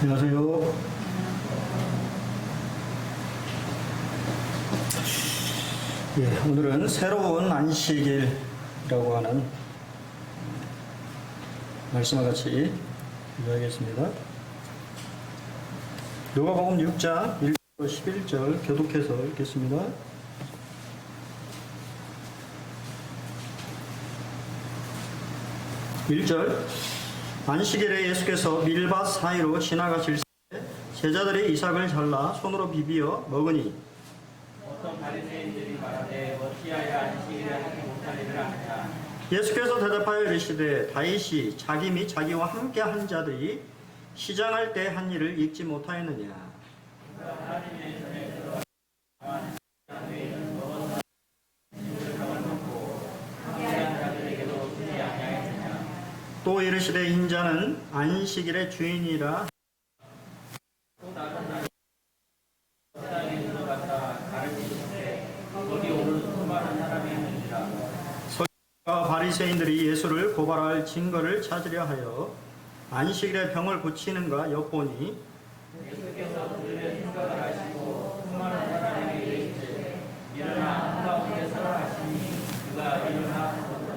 안녕하세요. 오늘은 새로운 안식일이라고 하는 말씀과 같이 이야기하겠습니다. 요가복음 6장 1절 11절 교독해서 읽겠습니다. 1절 안식일에 예수께서 밀밭 사이로 지나가실 때 제자들이 이삭을 잘라 손으로 비비어 먹으니 어떤 바리새인들이 말하되 어찌하여 안식일에 하지 못하리라 하느냐. 예수께서 대답하여 이르시되 다윗이 자기 및 자기와 함께 한 자들이 시장할 때 한 일을 읽지 못하였느냐. 하나님의 전에 들어 죄인은 먹어서 죽을 먹고 함께한 자들에게도 주지 아니하였느냐. 또 이르시되 인자는 안식일의 주인이라. 또 다른 날에 세상에 들어갔다 가르치시되 거기 오는 수많은 사람이 있느니라. 서기관과 바리새인들이 예수를 고발할 증거를 찾으려 하여 안식일에 병을 고치는가 엿보니 예수께서 그들의 생각을 아시고 수많은 사람에게 이르시되 일어나 한가운데 서라 하시니 그가 일어나 서더라.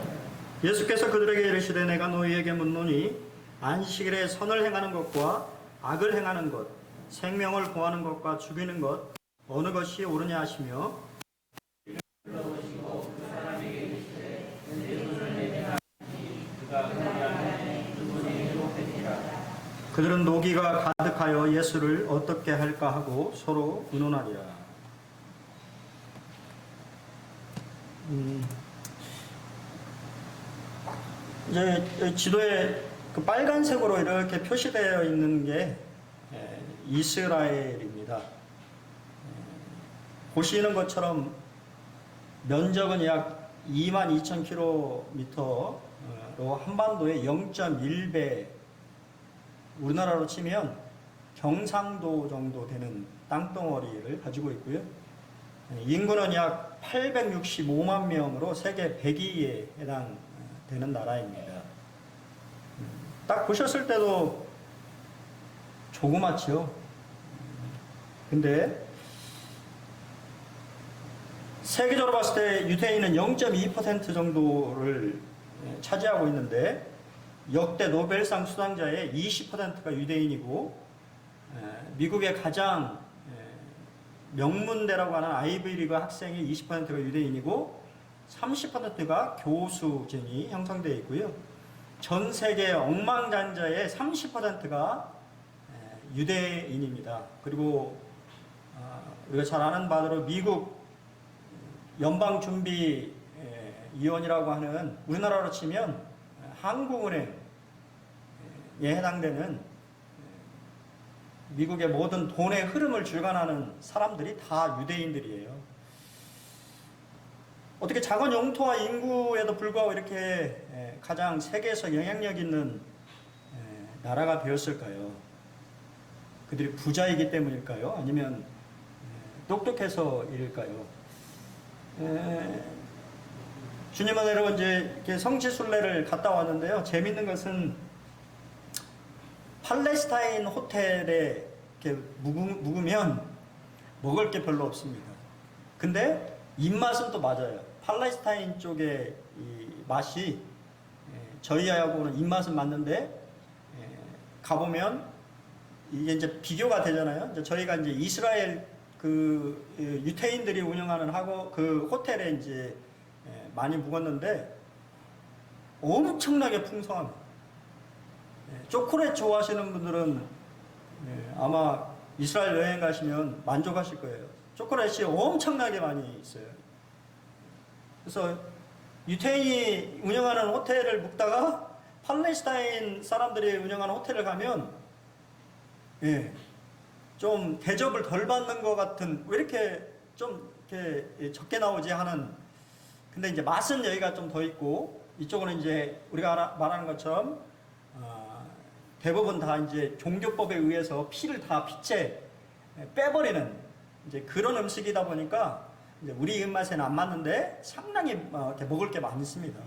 예수께서 그들에게 이르시되 내가 너희에게 묻노니 안식일에 선을 행하는 것과 악을 행하는 것, 생명을 구하는 것과 죽이는 것 어느 것이 옳으냐 하시며 불러보시고 그 사람에게 이르시되 내 손을 내밀라 하시니 그가 그리하매 그 손이 회복되니라. 그들은 노기가 가득하여 예수를 어떻게 할까 하고 서로 의논하리라. 이제 지도에 그 빨간색으로 이렇게 표시되어 있는 게 이스라엘입니다. 보시는 것처럼 면적은 약 22,000km로 한반도의 0.1배, 우리나라로 치면 경상도 정도 되는 땅덩어리를 가지고 있고요. 인구는 약 865만 명으로 세계 100위에 해당되는 나라입니다. 딱 보셨을 때도 조그맣죠. 근데 세계적으로 봤을 때 유대인은 0.2% 정도를 차지하고 있는데 역대 노벨상 수상자의 20%가 유대인이고 미국의 가장 명문대라고 하는 아이비리그 학생의 20%가 유대인이고 30%가 교수진이 형성되어 있고요. 전 세계 억만장자의 30%가 유대인입니다. 그리고 우리가 잘 아는 바대로 미국 연방준비위원이라고 하는 우리나라로 치면 한국은행에 해당되는 미국의 모든 돈의 흐름을 주관하는 사람들이 다 유대인들이에요. 어떻게 작은 영토와 인구에도 불구하고 이렇게 가장 세계에서 영향력 있는 나라가 되었을까요? 그들이 부자이기 때문일까요? 아니면 똑똑해서일까요? 주님은 여러분 이제 성지순례를 갔다 왔는데요. 재밌는 것은 팔레스타인 호텔에 이렇게 묵으면 먹을 게 별로 없습니다. 근데 입맛은 또 맞아요. 팔레스타인 쪽의 이 맛이 저희하고는 입맛은 맞는데 가보면 이게 이제 비교가 되잖아요. 이제 저희가 이제 이스라엘 그 유태인들이 운영하는 그 호텔에 이제 많이 묵었는데 엄청나게 풍성합니다. 초콜릿 좋아하시는 분들은 아마 이스라엘 여행 가시면 만족하실 거예요. 초콜릿이 엄청나게 많이 있어요. 그래서 유태인이 운영하는 호텔을 묵다가 팔레스타인 사람들이 운영하는 호텔을 가면 좀 대접을 덜 받는 것 같은, 왜 이렇게 좀 이렇게 적게 나오지 하는. 근데 이제 맛은 여기가 좀 더 있고, 이쪽은 이제 우리가 말하는 것처럼 대부분 다 이제 종교법에 의해서 피를 다 피째 빼버리는 이제 그런 음식이다 보니까 이제 우리 입맛에는 안 맞는데 상당히 이렇게 먹을 게 많습니다.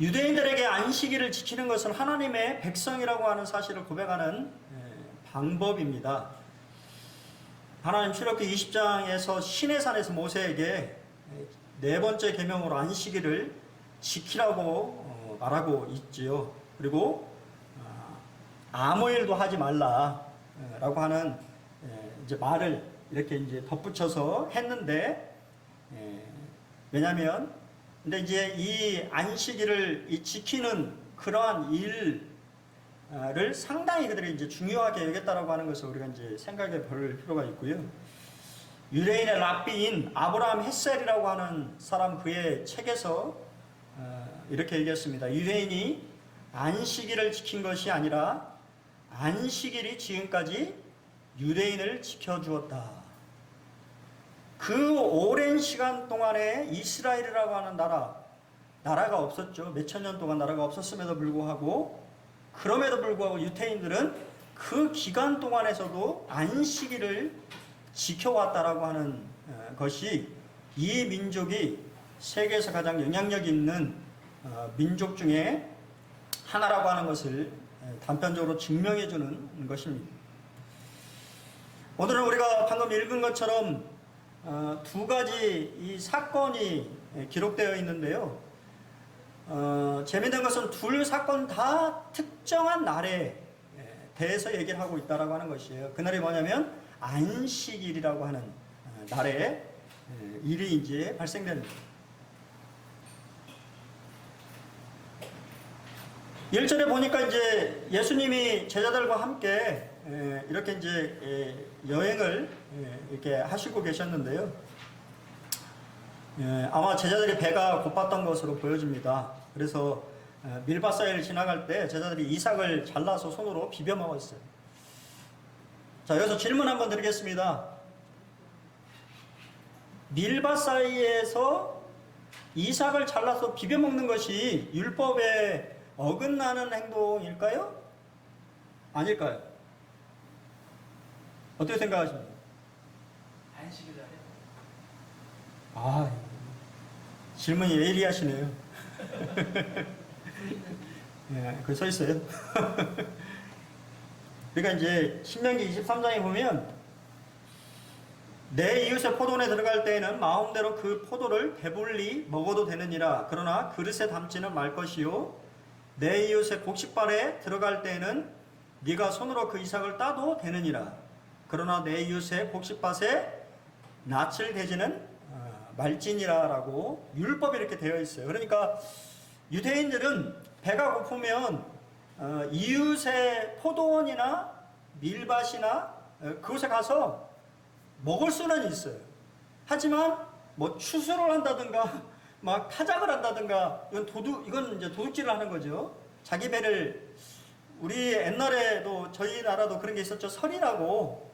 유대인들에게 안식일을 지키는 것은 하나님의 백성이라고 하는 사실을 고백하는 방법입니다. 하나님 출애굽기 20장에서 시내산에서 모세에게 네 번째 계명으로 안식일을 지키라고 말하고 있지요. 그리고 아무 일도 하지 말라라고 하는 이제 말을 이렇게 이제 덧붙여서 했는데, 왜냐하면 근데 이제 이 안식일을 지키는 그러한 일을 상당히 그들이 이제 중요하게 여겼다라고 하는 것을 우리가 이제 생각해 볼 필요가 있고요. 유대인의 랍비인 아브라함 헷셀이라고 하는 사람 그의 책에서 이렇게 얘기했습니다. 유대인이 안식일을 지킨 것이 아니라 안식일이 지금까지 유대인을 지켜주었다. 그 오랜 시간 동안에 이스라엘이라고 하는 나라가 없었죠. 몇천 년 동안 나라가 없었음에도 불구하고, 그럼에도 불구하고 유대인들은 그 기간 동안에서도 안식일을 지켜왔다라고 하는 것이 이 민족이 세계에서 가장 영향력 있는 민족 중에 하나라고 하는 것을 단편적으로 증명해 주는 것입니다. 오늘은 우리가 방금 읽은 것처럼 두 가지 이 사건이 기록되어 있는데요. 재미있는 것은 둘 사건 다 특정한 날에 대해서 얘기를 하고 있다라고 하는 것이에요. 그날이 뭐냐면 안식일이라고 하는 날에 일이 이제 발생됩니다. 1절에 보니까 이제 예수님이 제자들과 함께 이렇게 이제 여행을 이렇게 하시고 계셨는데요. 아마 제자들이 배가 고팠던 것으로 보여집니다. 그래서 밀밭 사이를 지나갈 때 제자들이 이삭을 잘라서 손으로 비벼 먹었어요. 자, 여기서 질문 한번 드리겠습니다. 밀밭 사이에서 이삭을 잘라서 비벼 먹는 것이 율법에 어긋나는 행동일까요? 아닐까요? 어떻게 생각하십니까? 안식일날에 아, 질문이 예리하시네요. 예, 그 써 있어요. 그러니까 이제 신명기 23장에 보면 내 이웃의 포도원에 들어갈 때에는 마음대로 그 포도를 배불리 먹어도 되느니라. 그러나 그릇에 담지는 말 것이요. 내 이웃의 곡식발에 들어갈 때에는 네가 손으로 그 이삭을 따도 되느니라. 그러나 내 이웃의 곡식밭에 낯을 대지는 말지니라라고 율법이 이렇게 되어 있어요. 그러니까 유대인들은 배가 고프면 이웃의 포도원이나 밀밭이나 그곳에 가서 먹을 수는 있어요. 하지만 뭐 추수를 한다든가 막 타작을 한다든가 이건 이제 도둑질을 하는 거죠. 자기 배를 우리 옛날에도 저희 나라도 그런 게 있었죠. 서리라고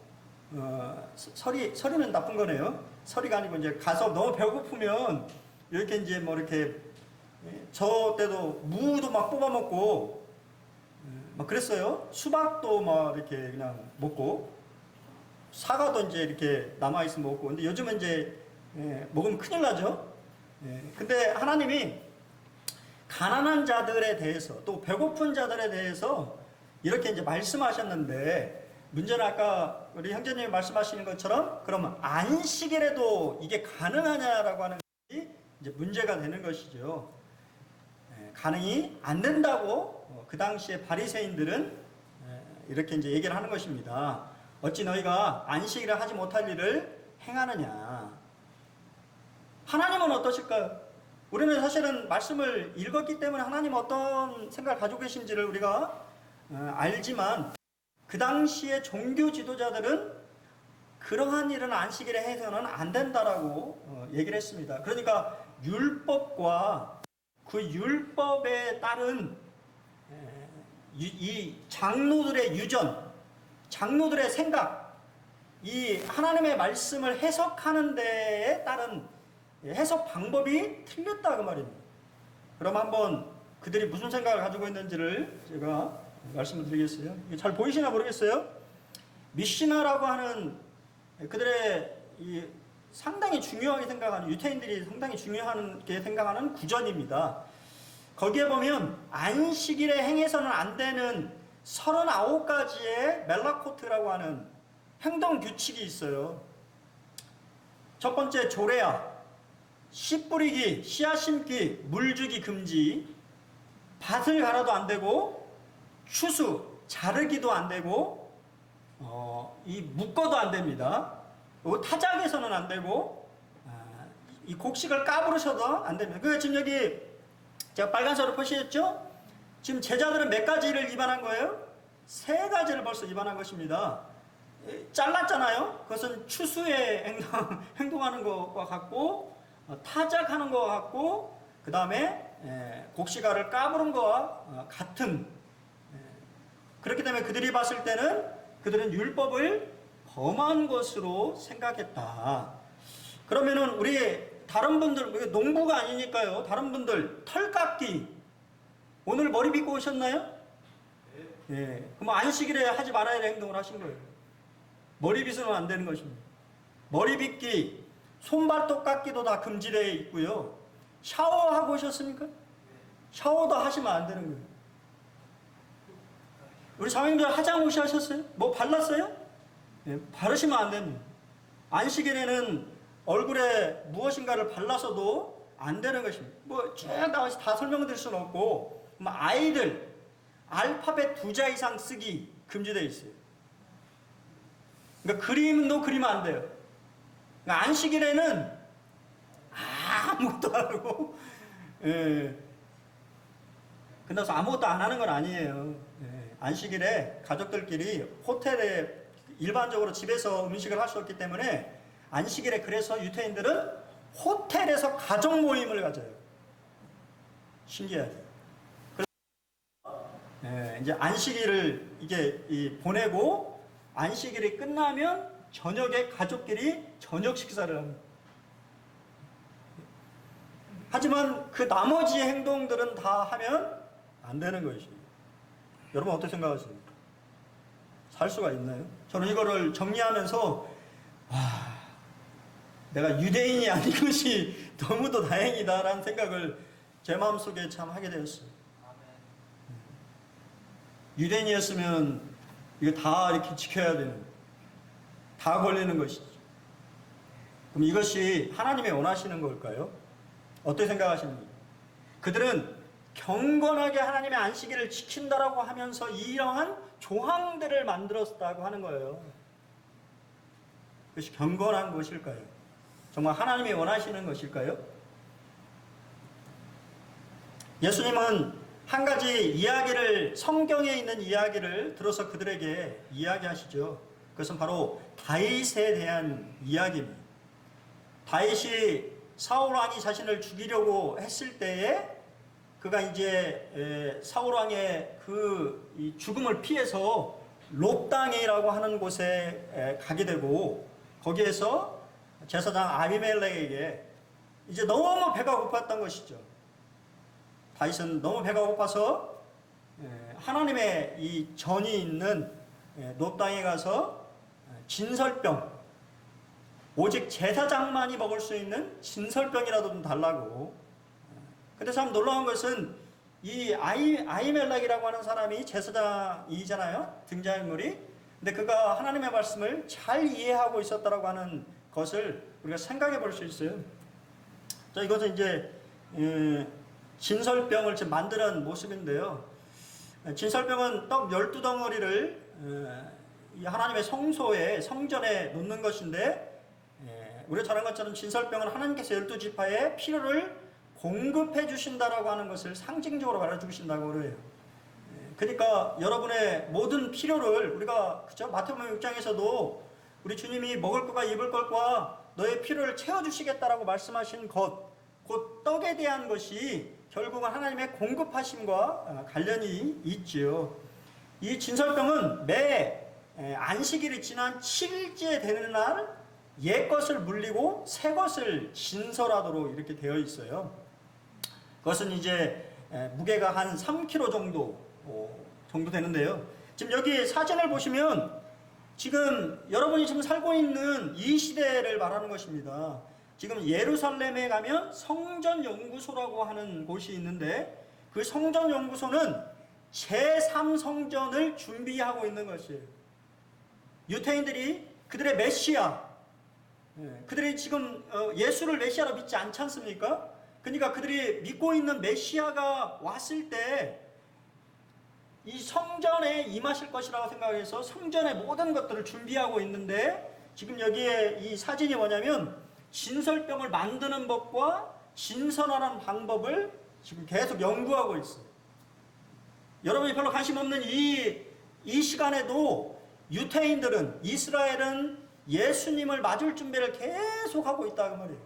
서리는 나쁜 거네요. 서리가 아니고 이제 가서 너무 배고프면 이렇게 이제 뭐 이렇게 저 때도 무도 막 뽑아 먹고 막 그랬어요. 수박도 막 이렇게 그냥 먹고 사과도 이제 이렇게 남아 있으면 먹고. 근데 요즘은 이제 먹으면 큰일 나죠. 근데 하나님이 가난한 자들에 대해서 또 배고픈 자들에 대해서 이렇게 이제 말씀하셨는데, 문제는 아까 우리 형제님이 말씀하시는 것처럼 그러면 안식일에도 이게 가능하냐라고 하는 것이 이제 문제가 되는 것이죠. 가능이 안 된다고 그 당시에 바리새인들은 이렇게 이제 얘기를 하는 것입니다. 어찌 너희가 안식일에 하지 못할 일을 행하느냐. 하나님은 어떠실까요? 우리는 사실은 말씀을 읽었기 때문에 하나님은 어떤 생각을 가지고 계신지를 우리가 알지만, 그 당시에 종교 지도자들은 그러한 일은 안식일에 해서는 안 된다라고 얘기를 했습니다. 그러니까 율법과 그 율법에 따른 이 장로들의 유전, 장로들의 생각, 이 하나님의 말씀을 해석하는 데에 따른 해석 방법이 틀렸다 그 말입니다. 그럼 한번 그들이 무슨 생각을 가지고 있는지를 제가 말씀을 드리겠어요. 잘 보이시나 모르겠어요. 미시나라고 하는 그들의 상당히 중요하게 생각하는, 유태인들이 상당히 중요하게 생각하는 구전입니다. 거기에 보면 안식일에 행해서는 안 되는 39가지의 멜라코트라고 하는 행동 규칙이 있어요. 첫 번째 조레아, 씨 뿌리기, 씨앗 심기, 물 주기 금지, 밭을 갈아도 안 되고, 추수, 자르기도 안 되고, 이 묶어도 안 됩니다. 그리고 타작에서는 안 되고, 이 곡식을 까부르셔도 안 됩니다. 그 지금 여기 제가 빨간색으로 표시했죠? 지금 제자들은 몇 가지를 위반한 거예요? 3가지를 벌써 위반한 것입니다. 잘랐잖아요. 그것은 추수에 행동하는 것과 같고, 타작하는 것과 같고, 그 다음에 곡식알을 까부른 것과 같은. 그렇기 때문에 그들이 봤을 때는 그들은 율법을 범한 것으로 생각했다. 그러면은 우리 다른 분들, 농부가 아니니까요. 다른 분들 털 깎기 오늘 머리 빗고 오셨나요? 예. 그럼 안식일에 하지 말아야 될 행동을 하신 거예요. 머리 빗으면 안 되는 것입니다. 머리 빗기, 손발톱 깎기도 다 금지되어 있고요. 샤워하고 오셨습니까? 샤워도 하시면 안 되는 거예요. 우리 사모님들 화장 혹시 하셨어요? 뭐 발랐어요? 예, 바르시면 안 됩니다. 안식일에는 얼굴에 무엇인가를 발라서도 안 되는 것입니다. 뭐 쭉 나와서 다 설명드릴 수는 없고, 아이들 알파벳 2자 이상 쓰기 금지되어 있어요. 그러니까 그림도 그리면 안 돼요. 그러니까 안식일에는 아무것도 안 하고, 예. 끝나서 아무것도 안 하는 건 아니에요. 예. 안식일에 가족들끼리 호텔에 일반적으로 집에서 음식을 할 수 없기 때문에 안식일에 그래서 유태인들은 호텔에서 가족 모임을 가져요. 신기하죠. 그래서 이제 안식일을 이게 보내고 안식일이 끝나면 저녁에 가족끼리 저녁 식사를 합니다. 하지만 그 나머지 행동들은 다 하면 안 되는 것이에요. 여러분 어떻게 생각하십니까? 살 수가 있나요? 저는 이거를 정리하면서 내가 유대인이 아닌 것이 너무도 다행이다라는 생각을 제 마음속에 참 하게 되었어요. 유대인이었으면 이거 다 이렇게 지켜야 되는, 다 걸리는 것이죠. 그럼 이것이 하나님의 원하시는 걸까요? 어떻게 생각하십니까? 그들은 경건하게 하나님의 안식일을 지킨다라고 하면서 이러한 조항들을 만들었다고 하는 거예요. 그것이 경건한 것일까요? 정말 하나님이 원하시는 것일까요? 예수님은 한 가지 이야기를, 성경에 있는 이야기를 들어서 그들에게 이야기하시죠. 그것은 바로 다윗에 대한 이야기입니다. 다윗이 사울 왕이 자신을 죽이려고 했을 때에 그가 이제 사울 왕의 그 죽음을 피해서 롭당이라고 하는 곳에 가게 되고, 거기에서 제사장 아비멜렉에게 이제 너무 배가 고팠던 것이죠. 다윗은 너무 배가 고파서 하나님의 이 전이 있는 롭당에 가서 진설병, 오직 제사장만이 먹을 수 있는 진설병이라도 좀 달라고. 근데 참 놀라운 것은 이 아히멜렉이라고 하는 사람이 제사장이잖아요, 등장인물이. 근데 그가 하나님의 말씀을 잘 이해하고 있었다라고 하는 것을 우리가 생각해 볼 수 있어요. 자, 이것은 이제 진설병을 지금 만드는 모습인데요. 진설병은 떡 12덩어리를 하나님의 성소에, 성전에 놓는 것인데, 우리가 잘 아는 것처럼 진설병은 하나님께서 12지파에 필요를 공급해 주신다라고 하는 것을 상징적으로 말해주신다고 그래요. 그러니까 여러분의 모든 필요를 우리가, 그죠? 마태복음 6장에서도 우리 주님이 먹을 것과 입을 것과 너의 필요를 채워주시겠다라고 말씀하신 것, 곧 떡에 대한 것이 결국은 하나님의 공급하심과 관련이 있지요. 이 진설병은 매 안식일이 지난 7일째 되는 날 옛 것을 물리고 새 것을 진설하도록 이렇게 되어 있어요. 그것은 이제 무게가 한 3kg 정도 되는데요. 지금 여기 사진을 보시면 지금 여러분이 지금 살고 있는 이 시대를 말하는 것입니다. 지금 예루살렘에 가면 성전연구소라고 하는 곳이 있는데 그 성전연구소는 제3성전을 준비하고 있는 것이에요. 유태인들이 그들의 메시아, 그들이 지금 예수를 메시아로 믿지 않지 않습니까? 그러니까 그들이 믿고 있는 메시아가 왔을 때 이 성전에 임하실 것이라고 생각해서 성전의 모든 것들을 준비하고 있는데, 지금 여기에 이 사진이 뭐냐면 진설병을 만드는 법과 진선하는 방법을 지금 계속 연구하고 있어요. 여러분이 별로 관심 없는 이 시간에도 유태인들은, 이스라엘은 예수님을 맞을 준비를 계속하고 있다 그 말이에요.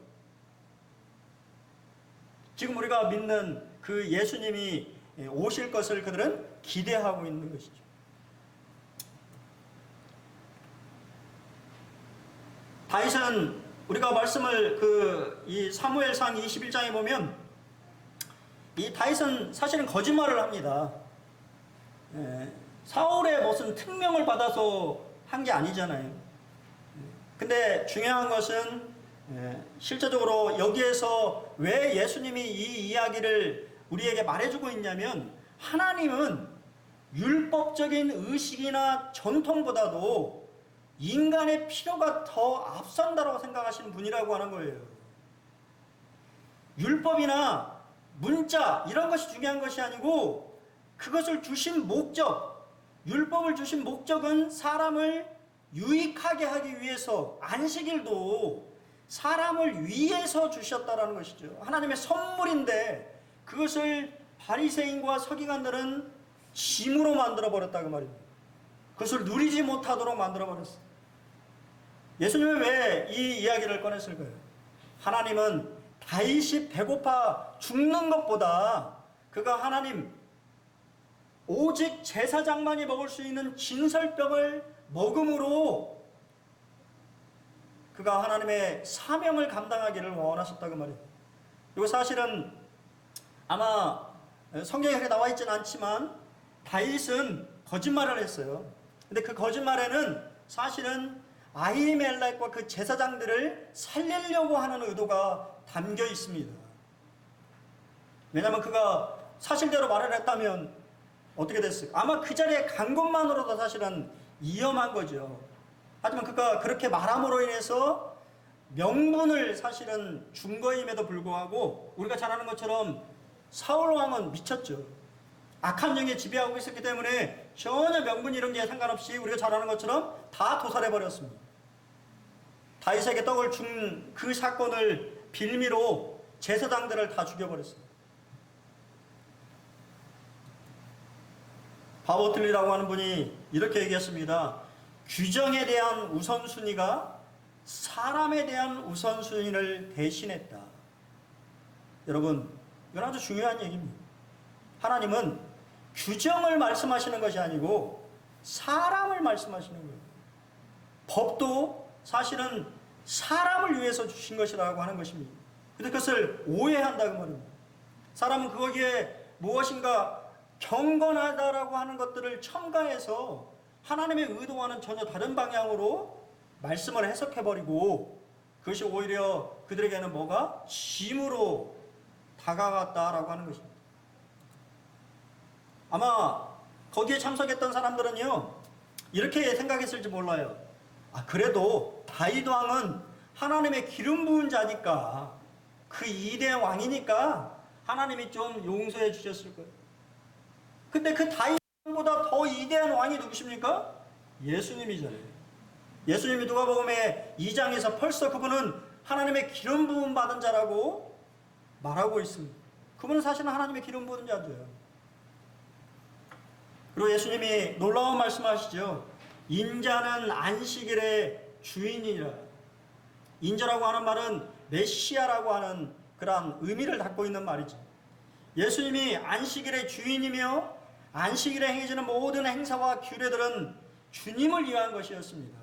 지금 우리가 믿는 그 예수님이 오실 것을 그들은 기대하고 있는 것이죠. 다윗은 우리가 말씀을 이 사무엘상 21장에 보면 이 다윗은 사실은 거짓말을 합니다. 사울의 무슨 특명을 받아서 한 게 아니잖아요. 근데 중요한 것은 실제적으로 여기에서 왜 예수님이 이 이야기를 우리에게 말해주고 있냐면, 하나님은 율법적인 의식이나 전통보다도 인간의 필요가 더 앞선다라고 생각하시는 분이라고 하는 거예요. 율법이나 문자 이런 것이 중요한 것이 아니고, 그것을 주신 목적, 율법을 주신 목적은 사람을 유익하게 하기 위해서, 안식일도 사람을 위해서 주셨다라는 것이죠. 하나님의 선물인데 그것을 바리새인과 서기관들은 짐으로 만들어 버렸다 그 말입니다. 그것을 누리지 못하도록 만들어 버렸어요. 예수님은 왜 이 이야기를 꺼냈을까요? 하나님은 다윗이 배고파 죽는 것보다 그가 하나님 오직 제사장만이 먹을 수 있는 진설병을 먹음으로 그가 하나님의 사명을 감당하기를 원하셨다고 말이에요. 이거 사실은 아마 성경에 그렇게 나와 있지는 않지만 다윗은 거짓말을 했어요. 근데 그 거짓말에는 사실은 아히멜렉과 그 제사장들을 살리려고 하는 의도가 담겨 있습니다. 왜냐하면 그가 사실대로 말을 했다면 어떻게 됐을까? 아마 그 자리에 간 것만으로도 사실은 위험한 거죠. 하지만 그가 그렇게 말함으로 인해서 명분을 사실은 준 거임에도 불구하고, 우리가 잘 아는 것처럼 사울 왕은 미쳤죠. 악한 영이 지배하고 있었기 때문에 전혀 명분 이런 게 상관없이 우리가 잘 아는 것처럼 다 도살해 버렸습니다. 다윗에게 떡을 준 그 사건을 빌미로 제사장들을 다 죽여버렸습니다. 바보틀리라고 하는 분이 이렇게 얘기했습니다. 규정에 대한 우선순위가 사람에 대한 우선순위를 대신했다. 여러분, 이건 아주 중요한 얘기입니다. 하나님은 규정을 말씀하시는 것이 아니고 사람을 말씀하시는 거예요. 법도 사실은 사람을 위해서 주신 것이라고 하는 것입니다. 근데 그것을 오해한다고 말입니다. 사람은 거기에 무엇인가 경건하다라고 하는 것들을 첨가해서 하나님의 의도와는 전혀 다른 방향으로 말씀을 해석해버리고, 그것이 오히려 그들에게는 뭐가? 짐으로 다가갔다라고 하는 것입니다. 아마 거기에 참석했던 사람들은요, 이렇게 생각했을지 몰라요. 그래도 다윗 왕은 하나님의 기름 부은 자니까, 그 이대의 왕이니까 하나님이 좀 용서해 주셨을 거예요. 근데 그 다윗 왕보다 더 이대한 왕이 누구십니까? 예수님이잖아요. 예수님이 누가복음의 2장에서 벌써 그분은 하나님의 기름 부음 받은 자라고 말하고 있습니다. 그분은 사실은 하나님의 기름 부은 자죠. 그리고 예수님이 놀라운 말씀하시죠. 인자는 안식일의 주인이라. 인자라고 하는 말은 메시아라고 하는 그러한 의미를 갖고 있는 말이죠. 예수님이 안식일의 주인이며 안식일에 행해지는 모든 행사와 규례들은 주님을 위한 것이었습니다.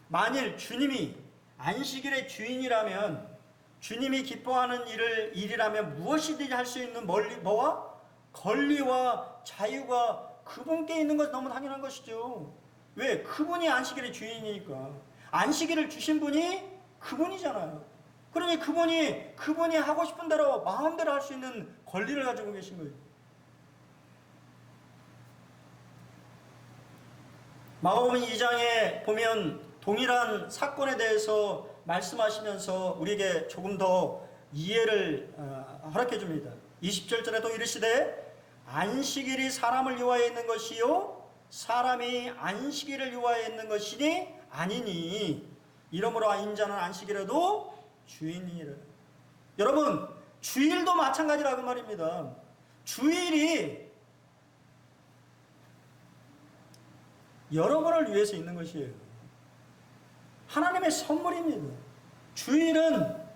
만일 주님이 안식일의 주인이라면, 주님이 기뻐하는 일이라면 무엇이든지 할 수 있는 뭐와? 권리와 자유가 그분께 있는 것이 너무 당연한 것이죠. 왜? 그분이 안식일의 주인이니까. 안식일을 주신 분이 그분이잖아요. 그러니 그분이 하고 싶은 대로 마음대로 할 수 있는 권리를 가지고 계신 거예요. 마가복음 2장에 보면 동일한 사건에 대해서 말씀하시면서 우리에게 조금 더 이해를 허락해 줍니다. 20절에도 이르시되 안식일이 사람을 위하여 있는 것이요 사람이 안식일을 위하여 있는 것이니 아니니 이러므로 인자는 안식일에도 주인이라. 여러분, 주일도 마찬가지라고 말입니다. 주일이 여러분을 위해서 있는 것이에요. 하나님의 선물입니다. 주일은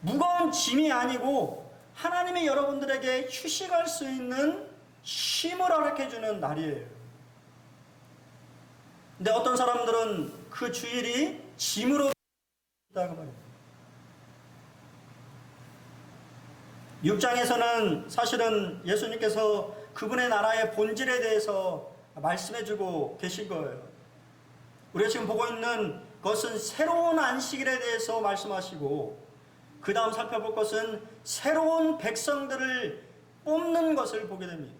무거운 짐이 아니고 하나님이 여러분들에게 휴식할 수 있는 쉼을 허락해 주는 날이에요. 근데 어떤 사람들은 그 주일이 짐으로 있다고 말입니다. 6장에서는 사실은 예수님께서 그분의 나라의 본질에 대해서 말씀해주고 계신 거예요. 우리가 지금 보고 있는 것은 새로운 안식일에 대해서 말씀하시고, 그 다음 살펴볼 것은 새로운 백성들을 뽑는 것을 보게 됩니다.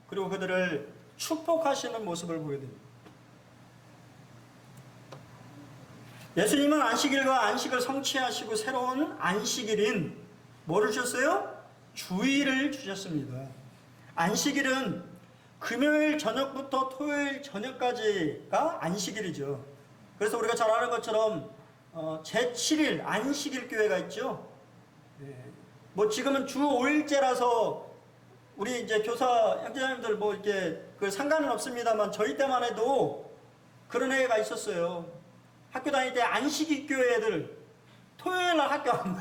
그리고 그들을 축복하시는 모습을 보게 됩니다. 예수님은 안식일과 안식을 성취하시고 새로운 안식일인 뭐를 주셨어요? 주일을 주셨습니다. 안식일은 금요일 저녁부터 토요일 저녁까지가 안식일이죠. 그래서 우리가 잘 아는 것처럼 제7일 안식일 교회가 있죠. 뭐 지금은 주 5일제라서 우리 이제 교사 형제자매들 뭐 이렇게 그 상관은 없습니다만 저희 때만 해도 그런 애가 있었어요. 학교 다닐 때 안식일 교회 애들 토요일 날 학교 안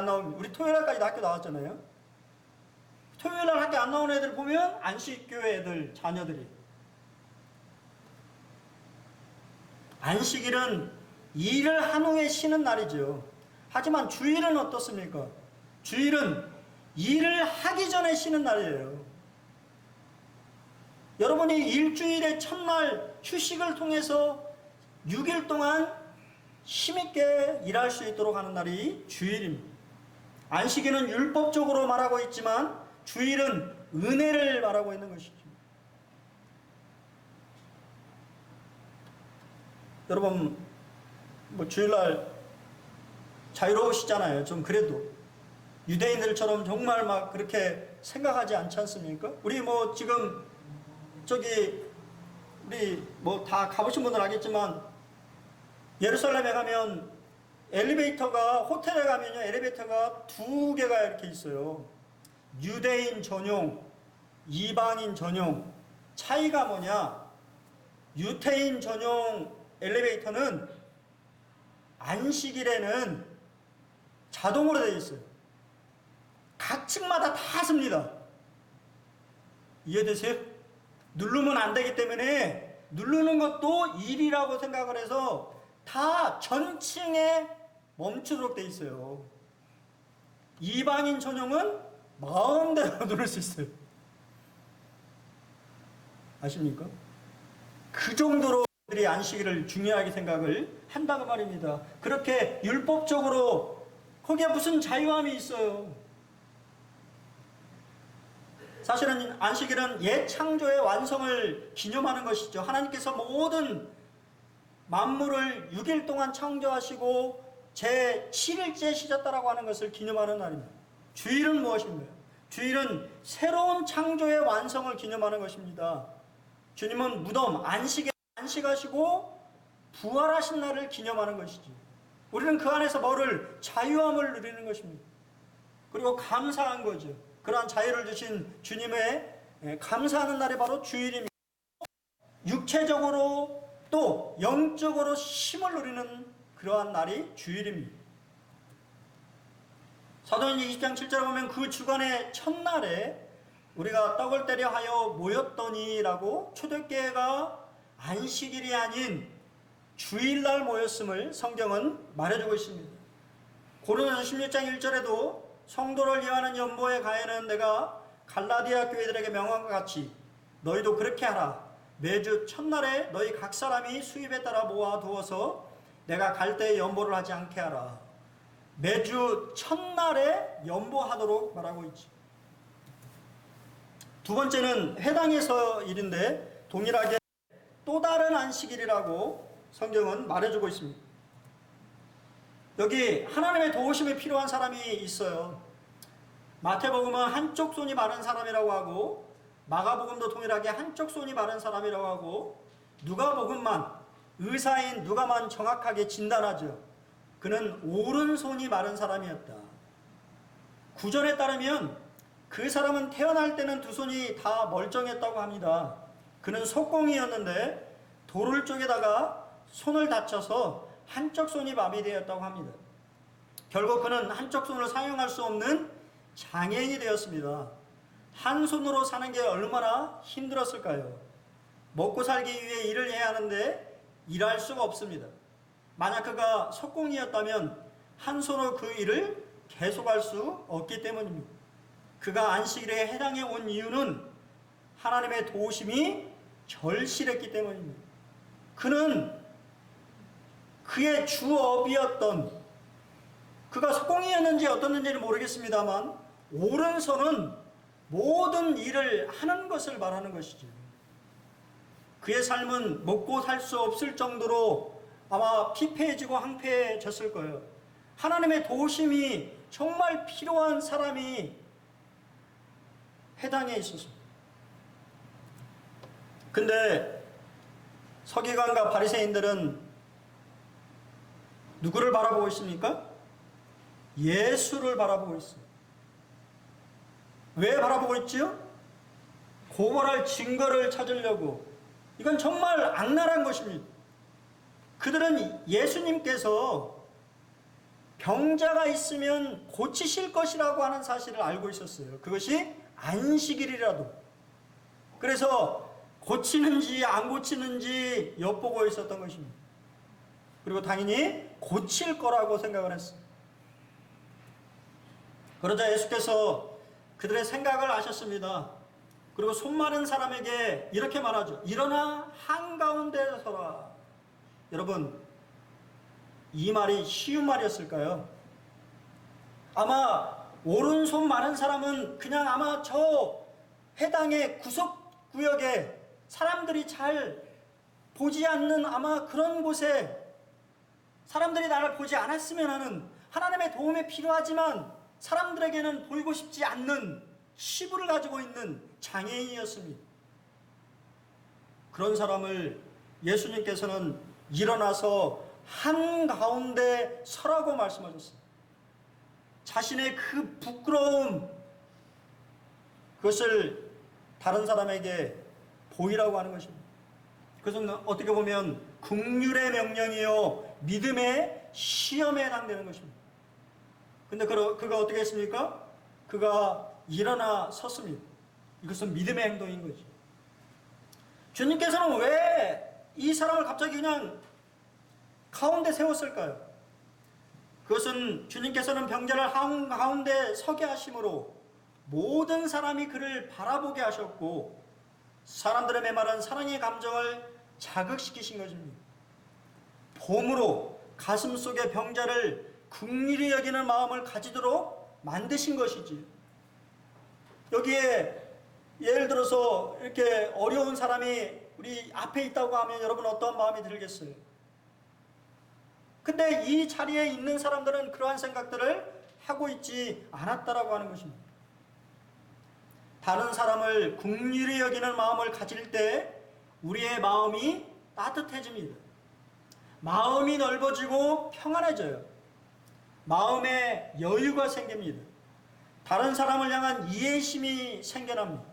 나옵니다. 우리 토요일 날까지도 학교 나왔잖아요. 토요일 날 학교 안 나오는 애들 보면 안식교회 애들 자녀들이. 안식일은 일을 한 후에 쉬는 날이죠. 하지만 주일은 어떻습니까? 주일은 일을 하기 전에 쉬는 날이에요. 여러분이 일주일의 첫날 휴식을 통해서 6일 동안 힘있게 일할 수 있도록 하는 날이 주일입니다. 안식일은 율법적으로 말하고 있지만 주일은 은혜를 말하고 있는 것이죠. 여러분, 뭐 주일날 자유로우시잖아요. 좀 그래도 유대인들처럼 정말 막 그렇게 생각하지 않지 않습니까? 우리 뭐 지금 우리 뭐 다 가보신 분들 알겠지만 예루살렘에 가면 엘리베이터가, 호텔에 가면요 엘리베이터가 2개가 이렇게 있어요. 유대인 전용, 이방인 전용. 차이가 뭐냐? 유대인 전용 엘리베이터는 안식일에는 자동으로 되어 있어요. 각 층마다 다 씁니다. 이해되세요? 누르면 안 되기 때문에 누르는 것도 일이라고 생각을 해서 다 전층에 멈추도록 되어 있어요. 이방인 전용은 마음대로 누를 수 있어요. 아십니까? 그 정도로 그들이 안식일을 중요하게 생각을 한다고 말입니다. 그렇게 율법적으로 거기에 무슨 자유함이 있어요. 사실은 안식일은 옛 창조의 완성을 기념하는 것이죠. 하나님께서 모든 만물을 6일 동안 창조하시고 제7일째 쉬셨다라고 하는 것을 기념하는 날입니다. 주일은 무엇인가요? 주일은 새로운 창조의 완성을 기념하는 것입니다. 주님은 무덤, 안식에 안식하시고 부활하신 날을 기념하는 것이지. 우리는 그 안에서 뭐를? 자유함을 누리는 것입니다. 그리고 감사한 거죠. 그러한 자유를 주신 주님의 감사하는 날이 바로 주일입니다. 육체적으로 또 영적으로 쉼을 누리는 그러한 날이 주일입니다. 사도행전 20장 7절에 보면 그 주간의 첫날에 우리가 떡을 떼려 하여 모였더니 라고 초대교회가 안식일이 아닌 주일날 모였음을 성경은 말해주고 있습니다. 고린도서 16장 1절에도 성도를 위하는 연보의 가에는 내가 갈라디아 교회들에게 명한것 같이 너희도 그렇게 하라. 매주 첫날에 너희 각 사람이 수입에 따라 모아두어서 내가 갈 때에 연보를 하지 않게 하라. 매주 첫날에 연보하도록 말하고 있죠. 두 번째는 회당에서 일인데 동일하게 또 다른 안식일이라고 성경은 말해주고 있습니다. 여기 하나님의 도우심이 필요한 사람이 있어요. 마태복음은 한쪽 손이 마른 사람이라고 하고, 마가복음도 동일하게 한쪽 손이 마른 사람이라고 하고, 누가복음만, 의사인 누가만 정확하게 진단하죠. 그는 오른손이 마른 사람이었다. 구절에 따르면 그 사람은 태어날 때는 두 손이 다 멀쩡했다고 합니다. 그는 속공이었는데 돌을 쪽에다가 손을 다쳐서 한쪽 손이 마비되었다고 합니다. 결국 그는 한쪽 손을 사용할 수 없는 장애인이 되었습니다. 한 손으로 사는 게 얼마나 힘들었을까요? 먹고 살기 위해 일을 해야 하는데 일할 수가 없습니다. 만약 그가 속공이었다면 한 손으로 그 일을 계속할 수 없기 때문입니다. 그가 안식일에 해당해 온 이유는 하나님의 도우심이 절실했기 때문입니다. 그는 그의 주업이었던, 그가 속공이었는지 어떻는지는 모르겠습니다만 오른손은 모든 일을 하는 것을 말하는 것이죠. 그의 삶은 먹고 살 수 없을 정도로 아마 피폐해지고 황폐해졌을 거예요. 하나님의 도우심이 정말 필요한 사람이 회당에 있었습니다. 근데 서기관과 바리새인들은 누구를 바라보고 있습니까? 예수를 바라보고 있어요. 왜 바라보고 있지요? 고발할 증거를 찾으려고. 이건 정말 악랄한 것입니다. 그들은 예수님께서 병자가 있으면 고치실 것이라고 하는 사실을 알고 있었어요. 그것이 안식일이라도. 그래서 고치는지 안 고치는지 엿보고 있었던 것입니다. 그리고 당연히 고칠 거라고 생각을 했어요. 그러자 예수께서 그들의 생각을 아셨습니다. 그리고 손 마른 사람에게 이렇게 말하죠. 일어나 한가운데 서라. 여러분, 이 말이 쉬운 말이었을까요? 아마 오른손 마른 사람은 그냥 아마 저 해당의 구석구역에 사람들이 잘 보지 않는 아마 그런 곳에 사람들이 나를 보지 않았으면 하는, 하나님의 도움이 필요하지만 사람들에게는 보이고 싶지 않는 치부를 가지고 있는 장애인이었습니다. 그런 사람을 예수님께서는 일어나서 한가운데 서라고 말씀하셨어요. 자신의 그 부끄러움, 그것을 다른 사람에게 보이라고 하는 것입니다. 그것은 어떻게 보면 긍휼의 명령이요 믿음의 시험에 해당되는 것입니다. 근데 그가 어떻게 했습니까? 그가 일어나 섰습니다. 이것은 믿음의 행동인 거죠. 주님께서는 왜 이 사람을 갑자기 그냥 가운데 세웠을까요? 그것은 주님께서는 병자를 한가운데 서게 하심으로 모든 사람이 그를 바라보게 하셨고 사람들의 메마른 사랑의 감정을 자극시키신 것입니다. 봄으로 가슴 속의 병자를 긍휼히 여기는 마음을 가지도록 만드신 것이지. 여기에 예를 들어서 이렇게 어려운 사람이 우리 앞에 있다고 하면 여러분 어떤 마음이 들겠어요? 근데 이 자리에 있는 사람들은 그러한 생각들을 하고 있지 않았다라고 하는 것입니다. 다른 사람을 긍휼히 여기는 마음을 가질 때 우리의 마음이 따뜻해집니다. 마음이 넓어지고 평안해져요. 마음에 여유가 생깁니다. 다른 사람을 향한 이해심이 생겨납니다.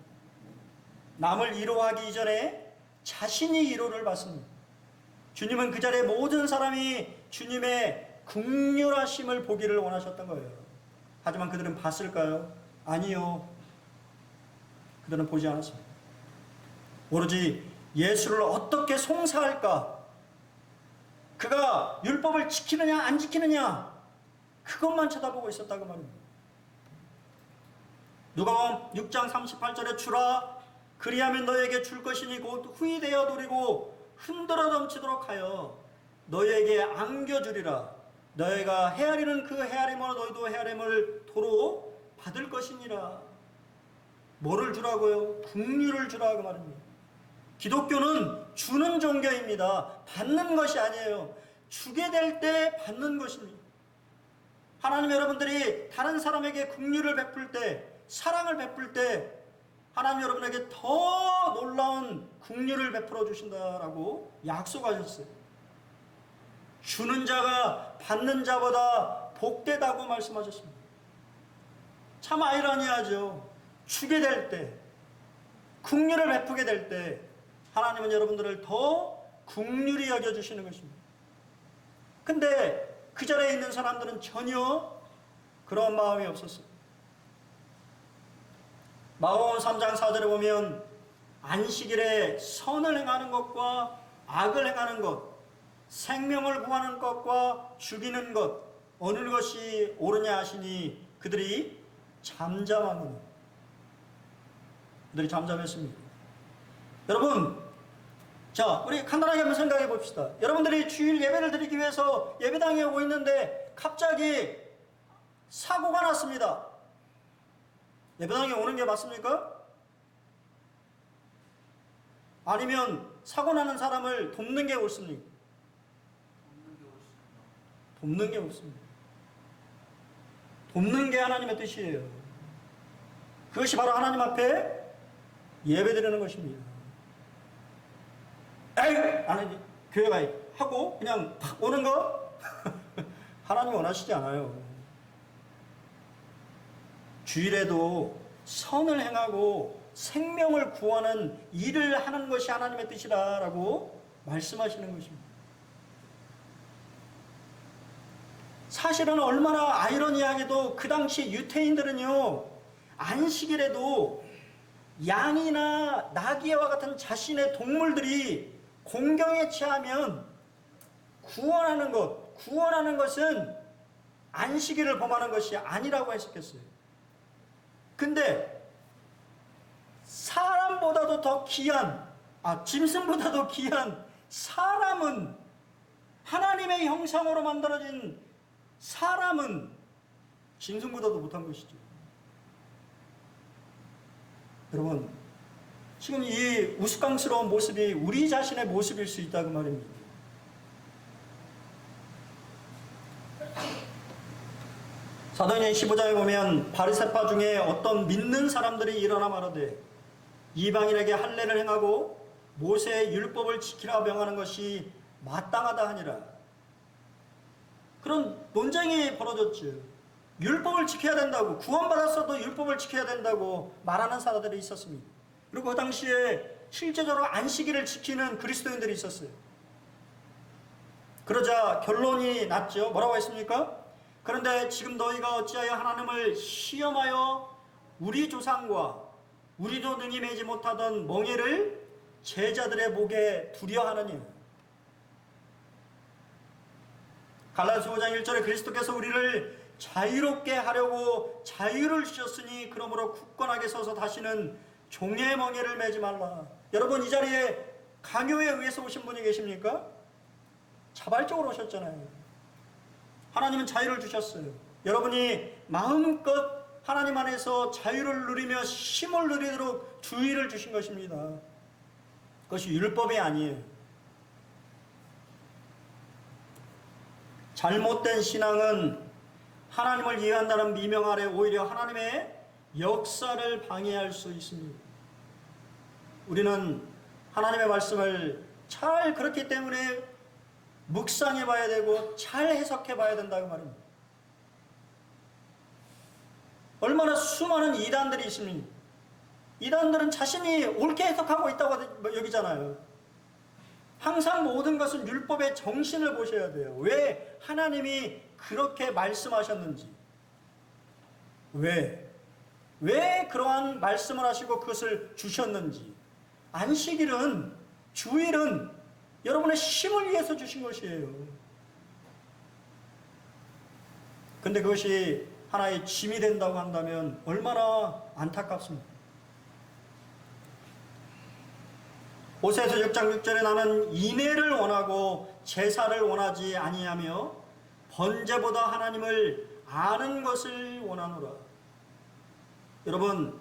남을 위로하기 이전에 자신이 위로를 받습니다. 주님은 그 자리에 모든 사람이 주님의 긍휼하심을 보기를 원하셨던 거예요. 하지만 그들은 봤을까요? 아니요. 그들은 보지 않았습니다. 오로지 예수를 어떻게 송사할까? 그가 율법을 지키느냐 안 지키느냐 그것만 쳐다보고 있었다고 말입니다. 누가복음 6장 38절에 주라 그리하면 너에게 줄 것이니 곧 후이되어 누리고 흔들어 넘치도록 하여 너에게 안겨주리라. 너희가 헤아리는 그 헤아림으로 너희도 헤아림을 도로 받을 것이니라. 뭐를 주라고요? 긍휼을 주라고 말입니다. 기독교는 주는 종교입니다. 받는 것이 아니에요. 주게 될 때 받는 것입니다. 하나님, 여러분들이 다른 사람에게 긍휼을 베풀 때, 사랑을 베풀 때 하나님 여러분에게 더 놀라운 긍휼을 베풀어 주신다라고 약속하셨어요. 주는 자가 받는 자보다 복되다고 말씀하셨습니다. 참 아이러니하죠. 주게 될 때, 긍휼을 베푸게 될 때 하나님은 여러분들을 더 긍휼히 여겨주시는 것입니다. 근데 그 자리에 있는 사람들은 전혀 그런 마음이 없었어요. 마가복음 3장 4절에 보면 안식일에 선을 행하는 것과 악을 행하는 것, 생명을 구하는 것과 죽이는 것 어느 것이 옳으냐 하시니 그들이 잠잠하느니. 그들이 잠잠했습니다. 여러분, 자, 우리 간단하게 한번 생각해 봅시다. 여러분들이 주일 예배를 드리기 위해서 예배당에 오고 있는데 갑자기 사고가 났습니다. 예배당에 오는 게 맞습니까? 아니면 사고 나는 사람을 돕는 게 옳습니까? 돕는 게 옳습니다. 돕는 게 하나님의 뜻이에요. 그것이 바로 하나님 앞에 예배드리는 것입니다. 에이! 아니, 교회 가 하고 그냥 팍 오는 거? 하나님이 원하시지 않아요. 주일에도 선을 행하고 생명을 구하는 일을 하는 것이 하나님의 뜻이라고 말씀하시는 것입니다. 사실은 얼마나 아이러니하게도 그 당시 유태인들은요, 안식일에도 양이나 나귀와 같은 자신의 동물들이 공경에 처하면 구원하는 것은 안식일을 범하는 것이 아니라고 했었겠어요. 근데 사람보다도 더 귀한, 짐승보다도 귀한 사람은, 하나님의 형상으로 만들어진 사람은 짐승보다도 못한 것이죠. 여러분, 지금 이 우스꽝스러운 모습이 우리 자신의 모습일 수 있다고 말입니다. 사도행전 15장에 보면 바리새파 중에 어떤 믿는 사람들이 일어나 말하되 이방인에게 할례를 행하고 모세의 율법을 지키라 명하는 것이 마땅하다 하니라. 그런 논쟁이 벌어졌죠. 율법을 지켜야 된다고, 구원받았어도 율법을 지켜야 된다고 말하는 사람들이 있었습니다. 그리고 그 당시에 실제적으로 안식일을 지키는 그리스도인들이 있었어요. 그러자 결론이 났죠. 뭐라고 했습니까? 그런데 지금 너희가 어찌하여 하나님을 시험하여 우리 조상과 우리도 능히 매지 못하던 멍에를 제자들의 목에 두려 하느냐. 갈라디아서 5장 1절에 그리스도께서 우리를 자유롭게 하려고 자유를 주셨으니 그러므로 굳건하게 서서 다시는 종의 멍에를 매지 말라. 여러분, 이 자리에 강요에 의해서 오신 분이 계십니까? 자발적으로 오셨잖아요. 하나님은 자유를 주셨어요. 여러분이 마음껏 하나님 안에서 자유를 누리며 쉼을 누리도록 주의를 주신 것입니다. 그것이 율법이 아니에요. 잘못된 신앙은 하나님을 이해한다는 미명 아래 오히려 하나님의 역사를 방해할 수 있습니다. 우리는 하나님의 말씀을 잘 그렇기 때문에 묵상해 봐야 되고 잘 해석해 봐야 된다고 말입니다. 얼마나 수많은 이단들이 있습니까? 이단들은 자신이 옳게 해석하고 있다고 여기잖아요. 항상 모든 것은 율법의 정신을 보셔야 돼요. 왜 하나님이 그렇게 말씀하셨는지, 왜 그러한 말씀을 하시고 그것을 주셨는지. 안식일은, 주일은 여러분의 쉼을 위해서 주신 것이에요. 근데 그것이 하나의 짐이 된다고 한다면 얼마나 안타깝습니까? 호세아서 6장 6절에 나는 인애를 원하고 제사를 원하지 아니하며 번제보다 하나님을 아는 것을 원하노라. 여러분,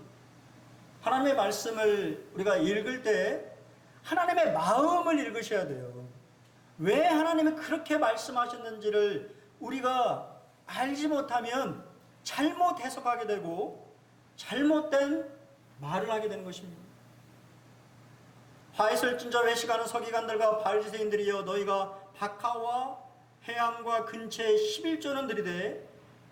하나님의 말씀을 우리가 읽을 때 하나님의 마음을 읽으셔야 돼요. 왜 하나님이 그렇게 말씀하셨는지를 우리가 알지 못하면 잘못 해석하게 되고 잘못된 말을 하게 되는 것입니다. 화해설진자 외식하는 서기관들과 바리새인들이여, 너희가 박하와 해함과 근처에 11조는 들이되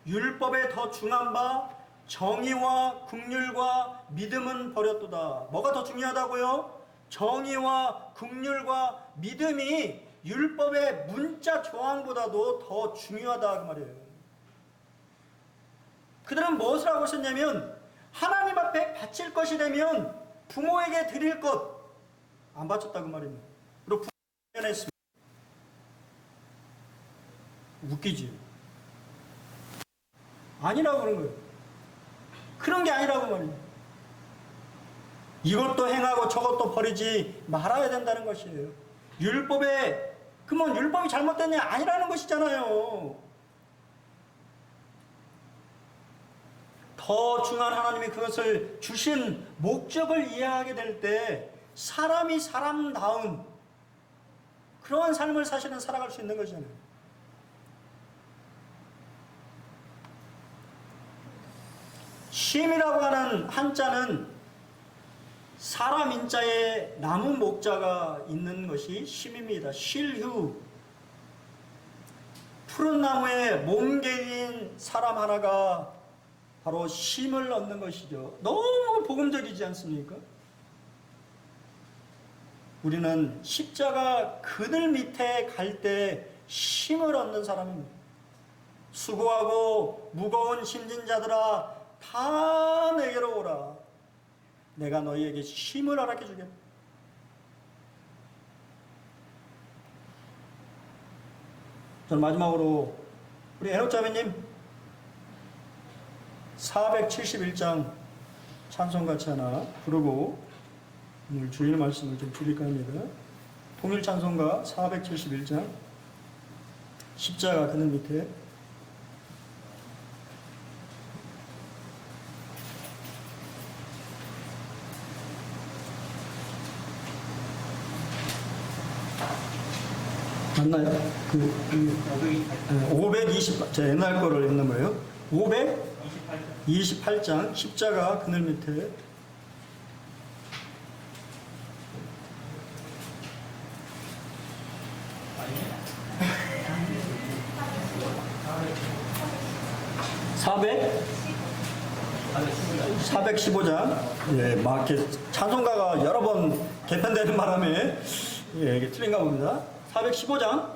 율법에 더 중한 바 정의와 긍휼과 믿음은 버렸도다. 뭐가 더 중요하다고요? 정의와 긍휼과 믿음이 율법의 문자 조항보다도 더 중요하다 그 말이에요. 그들은 무엇을 하고 있었냐면 하나님 앞에 바칠 것이 되면 부모에게 드릴 것 안 바쳤다 그 말입니다. 그리고 부모에게 했습니다. 웃기지? 아니라고 그런 거예요. 그런 게 아니라고 말입니다. 이것도 행하고 저것도 버리지 말아야 된다는 것이에요. 율법에, 그러면 율법이 잘못됐냐? 아니라는 것이잖아요. 더 중요한 하나님이 그것을 주신 목적을 이해하게 될 때 사람이 사람다운 그러한 삶을 사실은 살아갈 수 있는 것이잖아요. 쉼이라고 하는 한자는 사람 인자에 나무 목자가 있는 것이 쉼입니다. 쉴휴. 푸른 나무에 몸개인 사람 하나가 바로 쉼을 얻는 것이죠. 너무 복음적이지 않습니까? 우리는 십자가 그늘 밑에 갈 때 쉼을 얻는 사람입니다. 수고하고 무거운 힘진 자들아 다 내게로 오라. 내가 너희에게 쉼을 허락해 주겠다. 전 마지막으로 우리 에녹자매님 471장 찬송같이 하나 부르고 오늘 주일 말씀을 좀 드릴까 합니다. 통일 찬송가 471장 십자가 그늘 밑에 맞나요? 520, 제 옛날 거를 읽는 거예요. 528장 십자가 그늘 밑에 415장. 예, 막 이렇게 찬송가가 여러 번 개편되는 바람에 예, 이게 틀린가 봅니다. 415장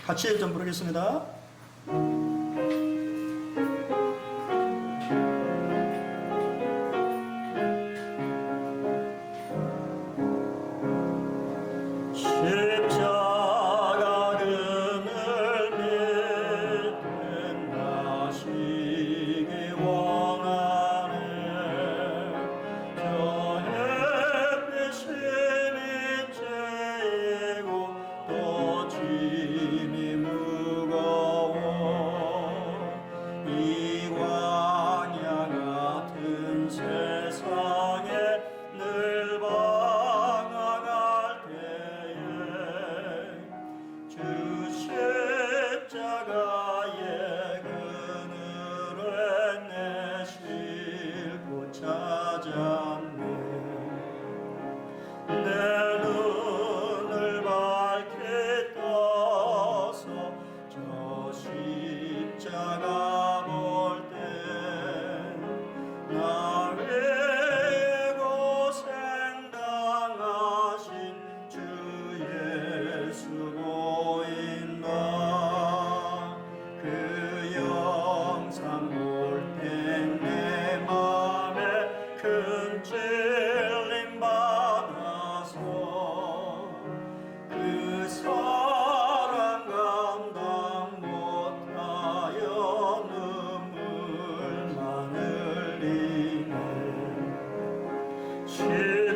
같이 좀 부르겠습니다.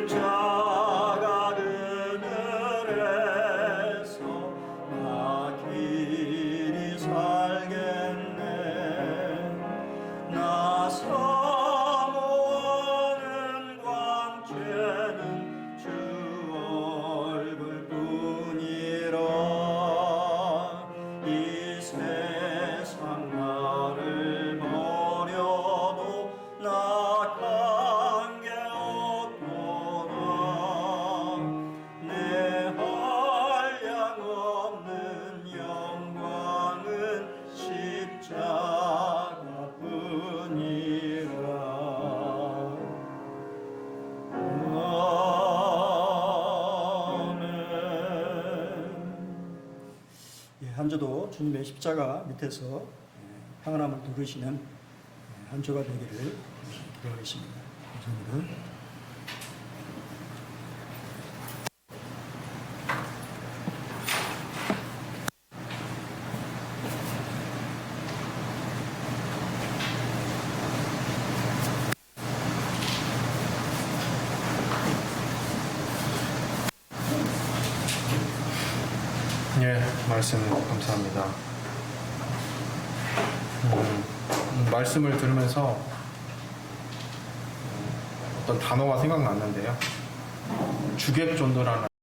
십자가 그늘에서 나 기다리네. 먼저도 주님의 십자가 밑에서 평안함을 누리시는 한 주가 되기를 기도하겠습니다. 감사합니다. 예, 말씀 감사합니다. 말씀을 들으면서 어떤 단어가 생각났는데요. 주객전도라는